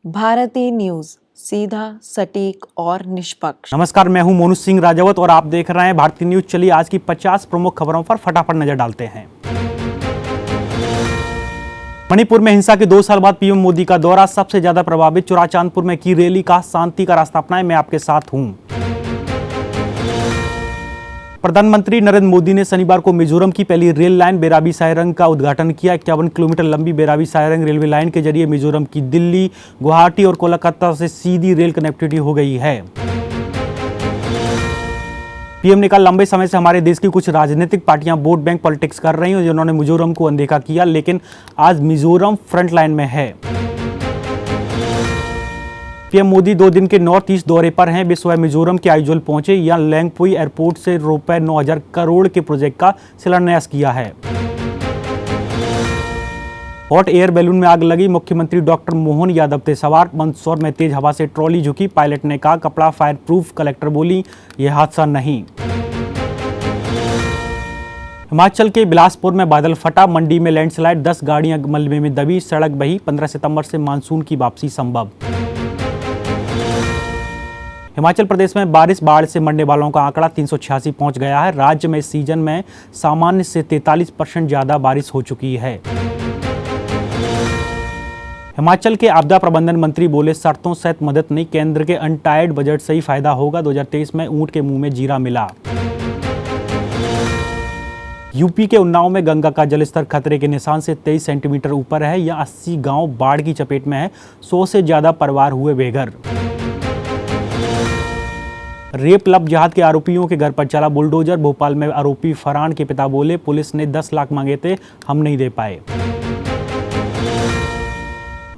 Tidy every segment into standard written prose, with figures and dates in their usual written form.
भारतीय न्यूज, सीधा, सटीक और निष्पक्ष। नमस्कार, मैं हूं मोनू सिंह राजावत और आप देख रहे हैं भारतीय न्यूज। चलिए आज की 50 प्रमुख खबरों पर फटाफट नजर डालते हैं। मणिपुर में हिंसा के 2 साल बाद पीएम मोदी का दौरा, सबसे ज्यादा प्रभावित चुराचांदपुर में की रैली, का शांति का रास्ता अपनाएं, मैं आपके साथ हूं। प्रधानमंत्री नरेंद्र मोदी ने शनिवार को मिजोरम की पहली रेल लाइन बेराबी सायरंग का उद्घाटन किया। 51 किलोमीटर लंबी बेराबी सायरंग रेलवे लाइन के जरिए मिजोरम की दिल्ली, गुवाहाटी और कोलकाता से सीधी रेल कनेक्टिविटी हो गई है। पीएम ने कहा, लंबे समय से हमारे देश की कुछ राजनीतिक पार्टियां वोट बैंक पॉलिटिक्स कर रही हैं, जिन्होंने मिजोरम को अनदेखा किया, लेकिन आज मिजोरम फ्रंट लाइन में है। पीएम मोदी 2 दिन के नॉर्थ ईस्ट दौरे पर हैं। वे सुबह मिजोरम के आइजोल पहुंचे। यहां लैंगपुई एयरपोर्ट से रुपए 9,000 करोड़ के प्रोजेक्ट का शिलान्यास किया है। हॉट एयर बैलून में आग लगी, मुख्यमंत्री डॉक्टर मोहन यादव थे सवार। मंदसौर में तेज हवा से ट्रॉली झुकी, पायलट ने कहा कपड़ा फायर प्रूफ, कलेक्टर बोली यह हादसा नहीं। हिमाचल के बिलासपुर में बादल फटा, मंडी में लैंडस्लाइड, 10 गाड़ियां मलबे में दबी, सड़क बही। 15 सितंबर से मानसून की वापसी संभव। हिमाचल प्रदेश में बारिश, बाढ़ से मरने वालों का आंकड़ा 386 पहुंच गया है। राज्य में इस सीजन में सामान्य से 43% ज्यादा बारिश हो चुकी है। हिमाचल के आपदा प्रबंधन मंत्री बोले, शर्तों सहित मदद नहीं, केंद्र के अनटायर्ड बजट से ही फायदा होगा। 2023 में ऊंट के मुंह में जीरा मिला। यूपी के उन्नाव में गंगा का जलस्तर खतरे के निशान से 23 सेंटीमीटर ऊपर है। यह 80 गांव बाढ़ की चपेट में है, 100 से ज्यादा परिवार हुए बेघर। रेप लव जिहाद के आरोपियों के घर पर चला बुलडोजर, भोपाल में आरोपी फरहान के पिता बोले, पुलिस ने 10 लाख मांगे थे, हम नहीं दे पाए।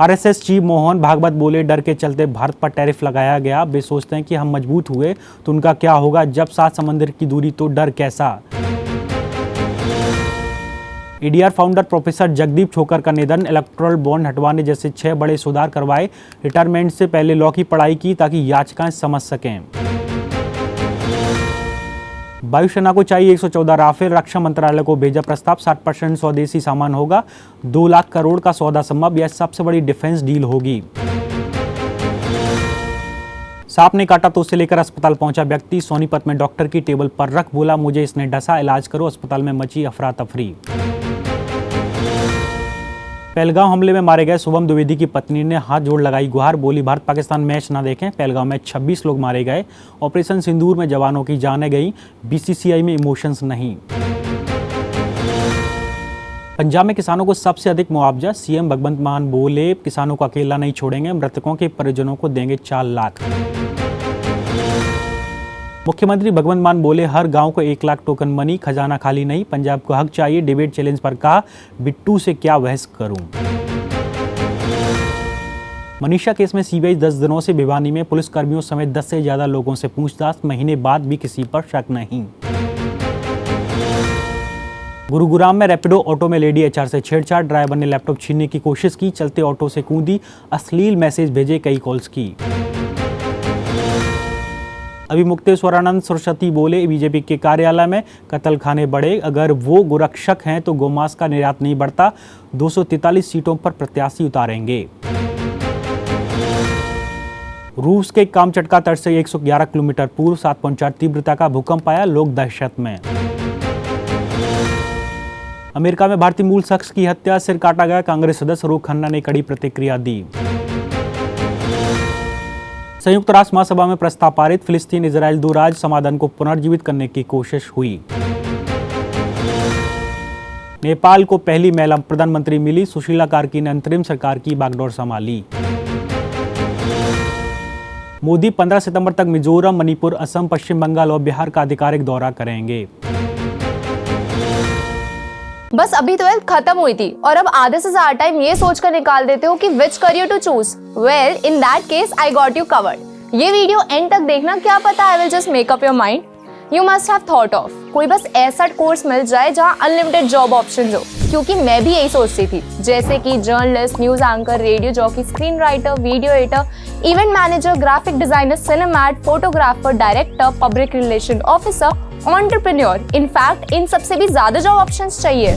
आरएसएस चीफ मोहन भागवत बोले, डर के चलते भारत पर टैरिफ लगाया गया। वे सोचते हैं कि हम मजबूत हुए तो उनका क्या होगा, जब 7 समंदर की दूरी तो डर कैसा। ADR founder professor Jagdeep Chhokar का निधन, इलेक्टोरल बॉन्ड हटवाने जैसे 6 बड़े सुधार करवाए। रिटायरमेंट से पहले लॉ की पढ़ाई की ताकि याचिकाएं समझ सकें। वायुसेना को चाहिए 114 राफेल, रक्षा मंत्रालय को भेजा प्रस्ताव। 60% स्वदेशी सामान होगा, 2 लाख करोड़ का सौदा संभव। यह सबसे बड़ी डिफेंस डील होगी। सांप ने काटा तो उसे लेकर अस्पताल पहुंचा व्यक्ति, सोनीपत में डॉक्टर की टेबल पर रख बोला, मुझे इसने डसा, इलाज करो। अस्पताल में मची अफरा तफरी। पहलगांव हमले में मारे गए शुभम द्विवेदी की पत्नी ने हाथ जोड़ लगाई गुहार, बोली भारत पाकिस्तान मैच ना देखें। पहलगांव में 26 लोग मारे गए, ऑपरेशन सिंदूर में जवानों की जानें गई, बीसीसीआई में इमोशंस नहीं। पंजाब में किसानों को सबसे अधिक मुआवजा, सीएम भगवंत मान बोले, किसानों को अकेला नहीं छोड़ेंगे, मृतकों के परिजनों को देंगे 4 लाख। मुख्यमंत्री भगवंत मान बोले, हर गांव को 1 लाख टोकन मनी, खजाना खाली नहीं, पंजाब को हक चाहिए। डिबेट चैलेंज पर कहा, बिट्टू से क्या बहस करूं। मनीषा केस में सीबीआई 10 दिनों से भिवानी में पुलिसकर्मियों समेत 10 से ज्यादा लोगों से पूछताछ, महीने बाद भी किसी पर शक नहीं। गुरुग्राम में रैपिडो ऑटो में लेडी एचआर से छेड़छाड़, ड्राइवर ने लैपटॉप छीनने की कोशिश की, चलते ऑटो से कूदी, अश्लील मैसेज भेजे, कई कॉल्स की। अभी मुक्तेश्वरानंद सरस्वती बोले, बीजेपी के कार्यालय में कत्ल खाने बढ़े, अगर वो गोरक्षक हैं तो गोमांस का निर्यात नहीं बढ़ता। 243 सीटों पर प्रत्याशी उतारेंगे। रूस के कामचटका तट से 111 किलोमीटर पूर्व 7.4 तीव्रता का भूकंप आया, लोग दहशत में। अमेरिका में भारतीय मूल शख्स की हत्या, सिर काटा गया, कांग्रेस सदस्य रूप खन्ना ने कड़ी प्रतिक्रिया दी। संयुक्त राष्ट्र महासभा में प्रस्ताव पारित, फिलिस्तीन इजराइल 2 राज्य समाधान को पुनर्जीवित करने की कोशिश हुई। नेपाल को पहली महिला प्रधानमंत्री मिली, सुशीला कार्की ने अंतरिम सरकार की बागडोर संभाली। मोदी 15 सितंबर तक मिजोरम, मणिपुर, असम, पश्चिम बंगाल और बिहार का आधिकारिक दौरा करेंगे। बस अभी 12th खत्म हुई थी और अब आधे से ज्यादा टाइम ये सोचकर निकाल देते हो कि which career to choose. Well, in that case I got you covered. ये वीडियो एंड तक देखना, क्या पता I will just make up your mind. You must have thought of कोई बस ऐसा कोर्स मिल जाए जहाँ अनलिमिटेड जॉब ऑप्शन हो, क्योंकि मैं भी यही सोचती थी, जैसे कि journalist, news anchor, radio jockey, screen writer, video editor, event manager, graphic designer, सिनेमैट, photographer, director, public relation officer, entrepreneur. In fact इन सबसे भी ज्यादा जॉब ऑप्शंस चाहिए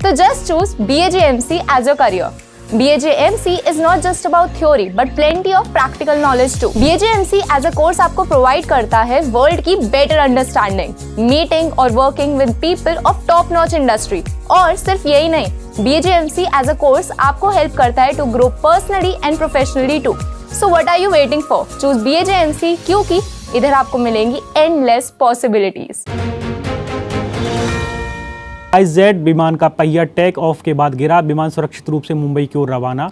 तो just choose BAGMC as your career. BHMC is not just about theory but plenty of practical knowledge too. BHMC as a course आपको provide करता है world की better understanding, meeting और working with people of top notch industry. और सिर्फ यही नहीं, BHMC as a course आपको help करता है to grow personally and professionally too. So what are you waiting for? Choose BHMC क्योंकि इधर आपको मिलेंगी endless possibilities. जेड विमान का पहिया टेक ऑफ के बाद गिरा, विमान सुरक्षित रूप से मुंबई की ओर रवाना।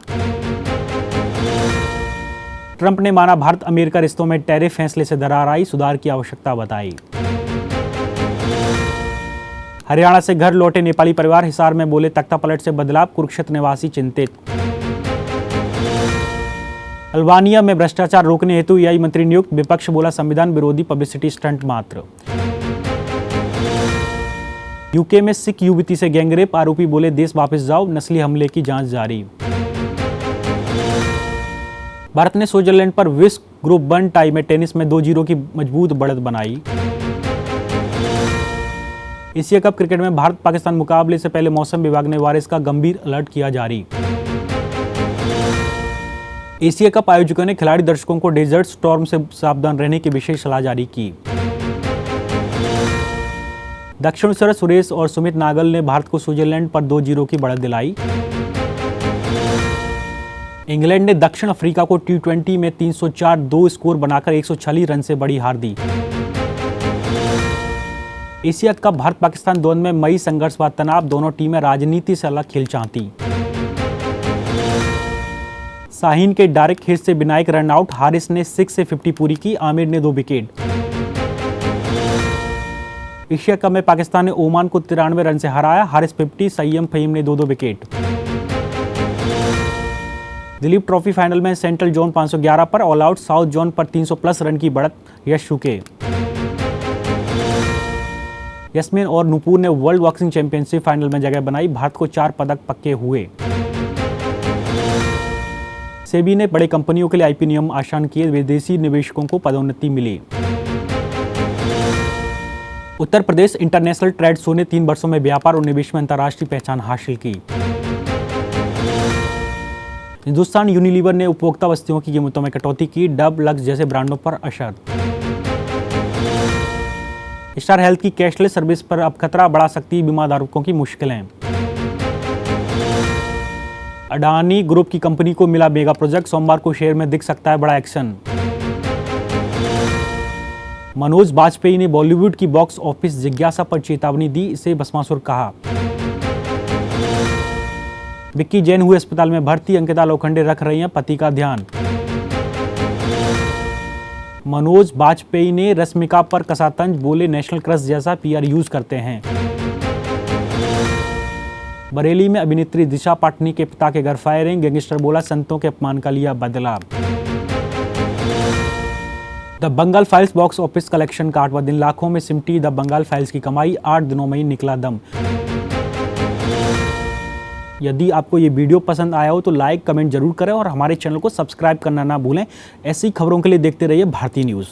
ट्रंप ने माना भारत अमेरिका रिश्तों में टैरिफ फैसले से दरार आई, सुधार की आवश्यकता बताई। हरियाणा से घर लौटे नेपाली परिवार हिसार में बोले तख्ता पलट से बदलाव, कुरुक्षेत्र निवासी चिंतित। अल्बानिया में भ्रष्टाचार रोकने हेतु एआई मंत्री नियुक्त, विपक्ष बोला संविधान विरोधी पब्लिसिटी स्टंट मात्र। यूके में सिख युवती से गैंगरेप, आरोपी बोले देश वापस जाओ, नस्ली हमले की जांच जारी। भारत ने स्विट्जरलैंड पर विश्व ग्रुप 1 टाई में टेनिस में 2-0 की मजबूत बढ़त बनाई। एशिया कप क्रिकेट में भारत पाकिस्तान मुकाबले से पहले मौसम विभाग ने वारिस का गंभीर अलर्ट किया जारी। एशिया कप आयोजकों ने खिलाड़ी दर्शकों को डेजर्ट स्टॉर्म से सावधान रहने की विशेष सलाह जारी की। दक्षिणेश्वर सुरेश और सुमित नागल ने भारत को स्विट्जरलैंड पर 2-0 की बढ़त दिलाई। इंग्लैंड ने दक्षिण अफ्रीका को T20 में 304 स्कोर बनाकर 146 रन से बड़ी हार दी। एशिया कप भारत पाकिस्तान द्वंद्व में मई संघर्ष व तनाव, दोनों टीमें राजनीति से अलग खेल चाहती। शाहीन के डायरेक्ट हिट से विनायक रन आउट, हारिस ने 6 से 50 पूरी की, आमिर ने 2 विकेट। एशिया कप में पाकिस्तान ने ओमान को 93 रन से हराया, हारिस 50, सय्यम फहीम ने 2 विकेट। दिलीप ट्रॉफी फाइनल में सेंट्रल जोन 511 पर ऑल आउट, साउथ जोन पर 300+ रन की बढ़त, यश रुके। यस्मीन और नूपुर ने वर्ल्ड बॉक्सिंग चैंपियनशिप फाइनल में जगह बनाई, भारत को 4 पदक पक्के हुए। सेबी ने बड़े कंपनियों के लिए आईपी नियम आसान किए, विदेशी निवेशकों को पदोन्नति मिली। Uttar Pradesh international trade show ने 3 वर्षों में व्यापार और निवेश में अंतर्राष्ट्रीय पहचान हासिल की। हिंदुस्तान यूनिलीवर ने उपभोक्ता वस्तुओं की कीमतों में कटौती की, डब, लक्स जैसे ब्रांडों पर असर। स्टार हेल्थ की कैशलेस सर्विस पर अब खतरा, बढ़ा सकती है बीमा धारकों की मुश्किलें। अडानी ग्रुप की कंपनी को मिला मेगा प्रोजेक्ट, सोमवार को शेयर में दिख सकता है बड़ा एक्शन। मनोज बाजपेयी ने बॉलीवुड की बॉक्स ऑफिस जिज्ञासा पर चेतावनी दी, इसे भस्मासुर कहा। विक्की जैन हुए अस्पताल में भर्ती, अंकिता लोखंडे रख रही हैं पति का ध्यान। मनोज बाजपेयी ने रश्मिका पर कसा तंज, बोले नेशनल क्रश जैसा पीआर यूज करते हैं। बरेली में अभिनेत्री दिशा पाटनी के पिता के घर फायरिंग, गैंगस्टर बोला संतों के अपमान का लिया बदला। The Bengal files box office collection का 8वां दिन, लाखों में सिमटी द बंगाल फाइल्स की कमाई, 8 दिनों में ही निकला दम। यदि आपको ये वीडियो पसंद आया हो तो लाइक कमेंट जरूर करें और हमारे चैनल को सब्सक्राइब करना ना भूलें। ऐसी खबरों के लिए देखते रहिए भारती न्यूज़।